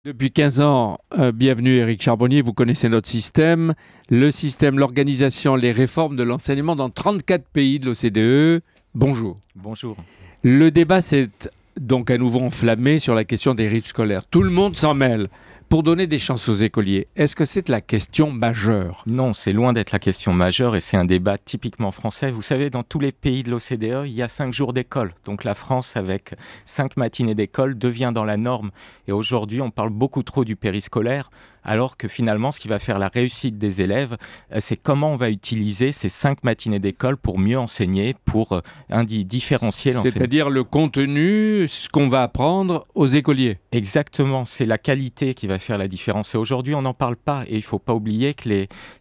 Depuis 15 ans, bienvenue Éric Charbonnier, vous connaissez notre système, le système, l'organisation, les réformes de l'enseignement dans 34 pays de l'OCDE. Bonjour. Bonjour. Le débat s'est donc à nouveau enflammé sur la question des rythmes scolaires. Tout le monde s'en mêle pour donner des chances aux écoliers. Est-ce que c'est la question majeure? Non, c'est loin d'être la question majeure et c'est un débat typiquement français. Vous savez, dans tous les pays de l'OCDE, il y a 5 jours d'école. Donc la France, avec 5 matinées d'école, devient dans la norme. Et aujourd'hui, on parle beaucoup trop du périscolaire, alors que finalement, ce qui va faire la réussite des élèves, c'est comment on va utiliser ces 5 matinées d'école pour mieux enseigner, pour différencier l'enseignement. C'est-à-dire le contenu, ce qu'on va apprendre aux écoliers. Exactement, c'est la qualité qui va faire la différence. Et aujourd'hui, on n'en parle pas. Et il ne faut pas oublier que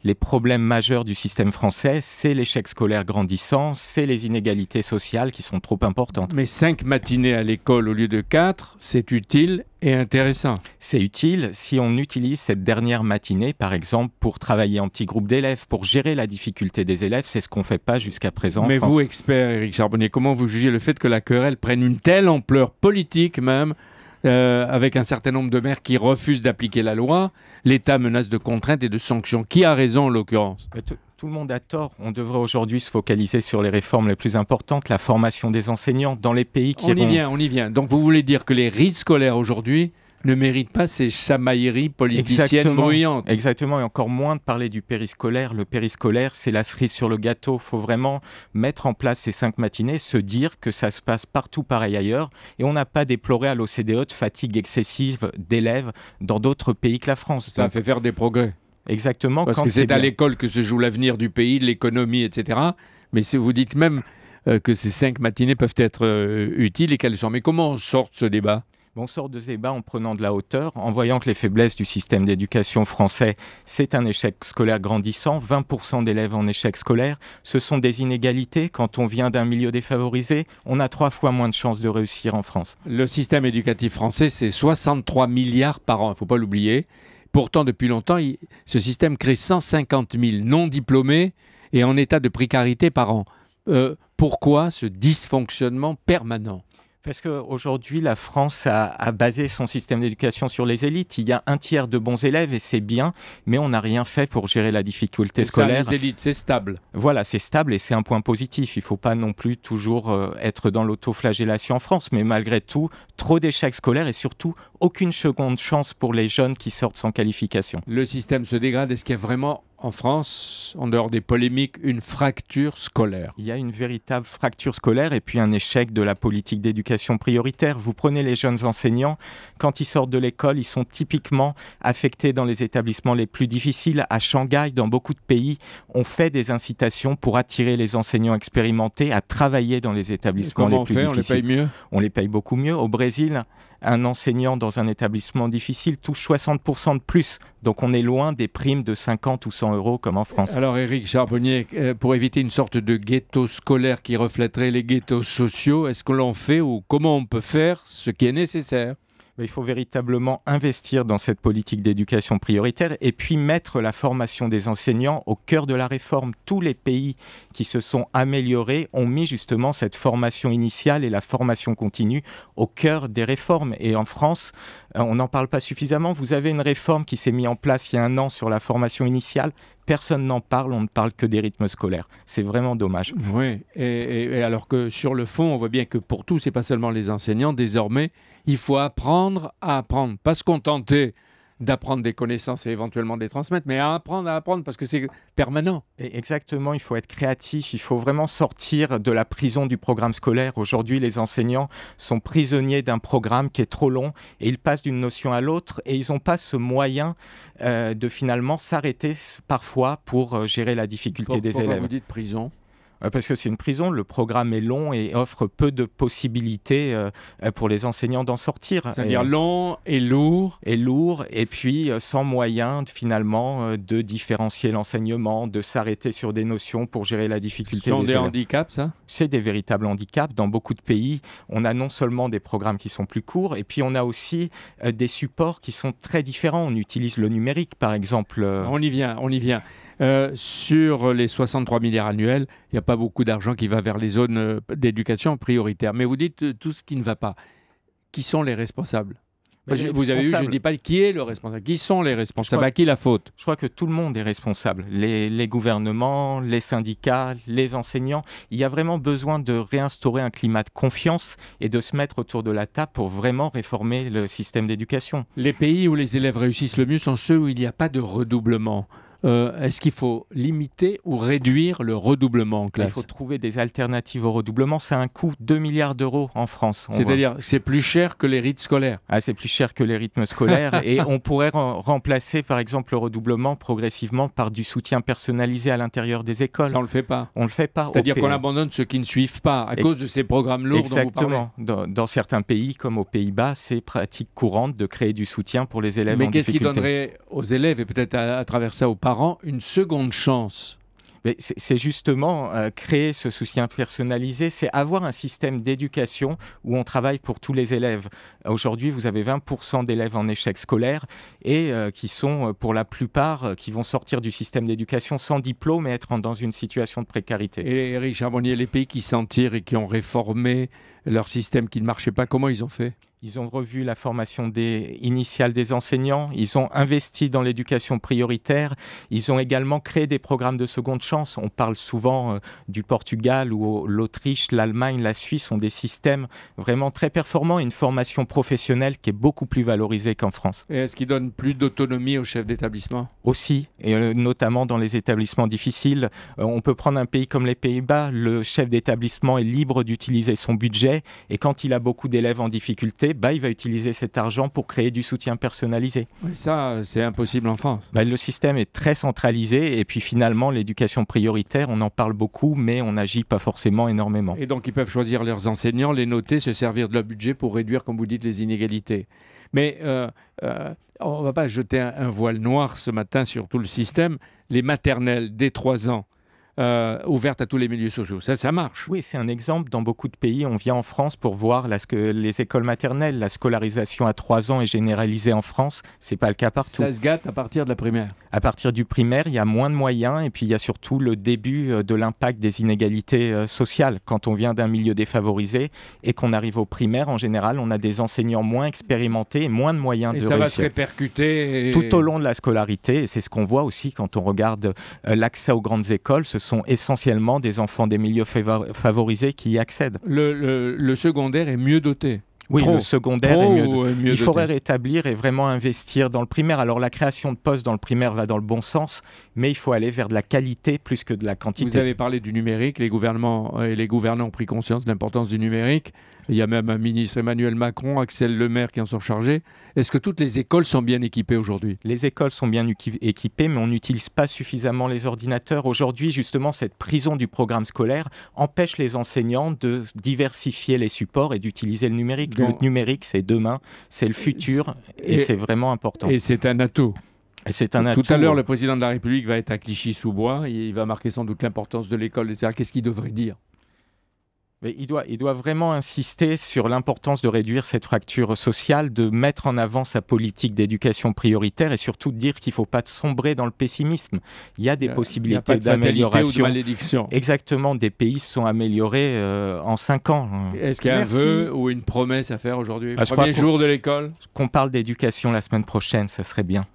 les problèmes majeurs du système français, c'est l'échec scolaire grandissant, c'est les inégalités sociales qui sont trop importantes. Mais 5 matinées à l'école au lieu de 4, c'est utile et intéressant. C'est utile si on utilise cette dernière matinée, par exemple, pour travailler en petits groupes d'élèves, pour gérer la difficulté des élèves. C'est ce qu'on ne fait pas jusqu'à présent en Mais France. vous, expert Éric Charbonnier, comment vous jugez le fait que la querelle prenne une telle ampleur politique même, avec un certain nombre de maires qui refusent d'appliquer la loi? L'État menace de contraintes et de sanctions. Qui a raison en l'occurrence? Tout le monde a tort. On devrait aujourd'hui se focaliser sur les réformes les plus importantes, la formation des enseignants dans les pays qui... On y vient. Donc vous voulez dire que les rythmes scolaires aujourd'hui ne méritent pas ces chamailleries politiciennes bruyantes. Exactement, et encore moins de parler du périscolaire. Le périscolaire, c'est la cerise sur le gâteau. Il faut vraiment mettre en place ces 5 matinées, se dire que ça se passe partout pareil ailleurs. Et on n'a pas déploré à l'OCDE de fatigue excessive d'élèves dans d'autres pays que la France. Ça fait faire des progrès. Exactement. Parce que c'est à l'école que se joue l'avenir du pays, de l'économie, etc. Mais si vous dites même que ces 5 matinées peuvent être utiles et qu'elles sont. Mais comment on sort de ce débat? On sort de ce débat en prenant de la hauteur, en voyant que les faiblesses du système d'éducation français, c'est un échec scolaire grandissant, 20% d'élèves en échec scolaire. Ce sont des inégalités. Quand on vient d'un milieu défavorisé, on a 3 fois moins de chances de réussir en France. Le système éducatif français, c'est 63 milliards par an, il ne faut pas l'oublier. Pourtant, depuis longtemps, ce système crée 150 000 non-diplômés et en état de précarité par an. Pourquoi ce dysfonctionnement permanent? Parce qu'aujourd'hui, la France a basé son système d'éducation sur les élites. Il y a un tiers de bons élèves et c'est bien, mais on n'a rien fait pour gérer la difficulté scolaire. Ça, les élites, c'est stable. Voilà, c'est stable et c'est un point positif. Il ne faut pas non plus toujours être dans l'autoflagellation en France, mais malgré tout, trop d'échecs scolaires et surtout aucune seconde chance pour les jeunes qui sortent sans qualification. Le système se dégrade. Est-ce qu'il y a vraiment en France, en dehors des polémiques, une fracture scolaire? Il y a une véritable fracture scolaire et puis un échec de la politique d'éducation prioritaire. Vous prenez les jeunes enseignants, quand ils sortent de l'école, ils sont typiquement affectés dans les établissements les plus difficiles. À Shanghai, dans beaucoup de pays, on fait des incitations pour attirer les enseignants expérimentés à travailler dans les établissements les plus difficiles. On les paye mieux? On les paye beaucoup mieux. Au Brésil, un enseignant dans un établissement difficile touche 60% de plus. Donc on est loin des primes de 50 ou 100 euros comme en France. Alors Éric Charbonnier, pour éviter une sorte de ghetto scolaire qui reflèterait les ghettos sociaux, est-ce que l'on fait ou comment on peut faire ce qui est nécessaire? Il faut véritablement investir dans cette politique d'éducation prioritaire et puis mettre la formation des enseignants au cœur de la réforme. Tous les pays qui se sont améliorés ont mis justement cette formation initiale et la formation continue au cœur des réformes. Et en France, on n'en parle pas suffisamment. Vous avez une réforme qui s'est mise en place il y a 1 an sur la formation initiale. Personne n'en parle, on ne parle que des rythmes scolaires. C'est vraiment dommage. Oui, et alors que sur le fond, on voit bien que pour tout, c'est pas seulement les enseignants. Désormais, il faut apprendre à apprendre. Pas se contenter d'apprendre des connaissances et éventuellement de les transmettre, mais à apprendre parce que c'est permanent. Et exactement, il faut être créatif, il faut vraiment sortir de la prison du programme scolaire. Aujourd'hui, les enseignants sont prisonniers d'un programme qui est trop long et ils passent d'une notion à l'autre et ils n'ont pas ce moyen de finalement s'arrêter parfois pour gérer la difficulté des élèves. Pourquoi vous dites prison ? Parce que c'est une prison, le programme est long et offre peu de possibilités pour les enseignants d'en sortir. C'est-à-dire long et lourd. Et lourd, et puis sans moyen finalement de différencier l'enseignement, de s'arrêter sur des notions pour gérer la difficulté des élèves. Ce sont des handicaps, ça ? C'est des véritables handicaps. Dans beaucoup de pays, on a non seulement des programmes qui sont plus courts, et puis on a aussi des supports qui sont très différents. On utilise le numérique, par exemple. On y vient. Sur les 63 milliards annuels, il n'y a pas beaucoup d'argent qui va vers les zones d'éducation prioritaires. Mais vous dites tout ce qui ne va pas. Qui sont les responsables ? Vous avez vu, je ne dis pas qui est le responsable. Qui sont les responsables? À qui la faute? Je crois que tout le monde est responsable. Les gouvernements, les syndicats, les enseignants. Il y a vraiment besoin de réinstaurer un climat de confiance et de se mettre autour de la table pour vraiment réformer le système d'éducation. Les pays où les élèves réussissent le mieux sont ceux où il n'y a pas de redoublement. Est-ce qu'il faut limiter ou réduire le redoublement en classe? Il faut trouver des alternatives au redoublement. C'est un coût 2 milliards d'euros en France. C'est-à-dire c'est plus cher que les rythmes scolaires? C'est plus cher que les rythmes scolaires. Et on pourrait remplacer, par exemple, le redoublement progressivement par du soutien personnalisé à l'intérieur des écoles. Ça, on ne le fait pas. On ne le fait pas. C'est-à-dire qu'on abandonne ceux qui ne suivent pas à cause de ces programmes lourds dont vous parlez. Exactement. Dans certains pays, comme aux Pays-Bas, c'est pratique courante de créer du soutien pour les élèves en difficulté. Mais qu'est-ce qui donnerait aux élèves, et peut-être à travers ça aux parents, une seconde chance? C'est justement créer ce soutien personnalisé, c'est avoir un système d'éducation où on travaille pour tous les élèves. Aujourd'hui, vous avez 20% d'élèves en échec scolaire et qui sont pour la plupart, qui vont sortir du système d'éducation sans diplôme et être dans une situation de précarité. Et Éric Charbonnier, les pays qui s'en tirent et qui ont réformé leur système qui ne marchait pas, comment ils ont fait? Ils ont revu la formation initiale des enseignants, ils ont investi dans l'éducation prioritaire, ils ont également créé des programmes de seconde chance. On parle souvent du Portugal ou l'Autriche, l'Allemagne, la Suisse ont des systèmes vraiment très performants et une formation professionnelle qui est beaucoup plus valorisée qu'en France. Et est-ce qu'ils donnent plus d'autonomie aux chefs d'établissement? Aussi, et notamment dans les établissements difficiles. On peut prendre un pays comme les Pays-Bas, le chef d'établissement est libre d'utiliser son budget et quand il a beaucoup d'élèves en difficulté, il va utiliser cet argent pour créer du soutien personnalisé. Oui, ça, c'est impossible en France. Le système est très centralisé et puis finalement, l'éducation prioritaire, on en parle beaucoup, mais on n'agit pas forcément énormément. Et donc, ils peuvent choisir leurs enseignants, les noter, se servir de leur budget pour réduire, comme vous dites, les inégalités. Mais on ne va pas jeter un voile noir ce matin sur tout le système. Les maternelles dès 3 ans, ouverte à tous les milieux sociaux. Ça marche. Oui, c'est un exemple. Dans beaucoup de pays, on vient en France pour voir les écoles maternelles. La scolarisation à 3 ans est généralisée en France. Ce n'est pas le cas partout. Ça se gâte à partir de la primaire. À partir du primaire, il y a moins de moyens et puis il y a surtout le début de l'impact des inégalités sociales. Quand on vient d'un milieu défavorisé et qu'on arrive au primaire, en général, on a des enseignants moins expérimentés et moins de moyens de réussir. Et ça va se répercuter tout au long de la scolarité. Et c'est ce qu'on voit aussi quand on regarde l'accès aux grandes écoles. Ce sont essentiellement des enfants des milieux favorisés qui y accèdent. Le secondaire est mieux doté. Oui, le secondaire est mieux doté. Il faudrait rétablir et vraiment investir dans le primaire. Alors la création de postes dans le primaire va dans le bon sens, mais il faut aller vers de la qualité plus que de la quantité. Vous avez parlé du numérique, les gouvernements et les gouvernants ont pris conscience de l'importance du numérique. Il y a même un ministre, Emmanuel Macron, Axel Lemaire, qui en sont chargés. Est-ce que toutes les écoles sont bien équipées aujourd'hui? Les écoles sont bien équipées, mais on n'utilise pas suffisamment les ordinateurs. Aujourd'hui, justement, cette prison du programme scolaire empêche les enseignants de diversifier les supports et d'utiliser le numérique. Le numérique, c'est demain, c'est le futur, et c'est vraiment important. Et c'est un atout. C'est un atout. Tout à l'heure, le président de la République va être à Clichy-sous-Bois. Il va marquer sans doute l'importance de l'école, etc. Qu'est-ce qu'il devrait dire? Mais il doit vraiment insister sur l'importance de réduire cette fracture sociale, de mettre en avant sa politique d'éducation prioritaire et surtout de dire qu'il ne faut pas sombrer dans le pessimisme. Il y a des possibilités d'amélioration. Exactement, des pays se sont améliorés en 5 ans. Est-ce qu'il y a un vœu ou une promesse à faire aujourd'hui? Premier jour de l'école? Qu'on parle d'éducation la semaine prochaine, ça serait bien.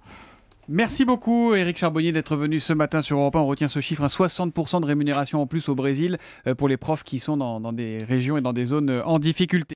Merci beaucoup Éric Charbonnier d'être venu ce matin sur Europe 1. On retient ce chiffre, 60% de rémunération en plus au Brésil pour les profs qui sont dans des régions et dans des zones en difficulté.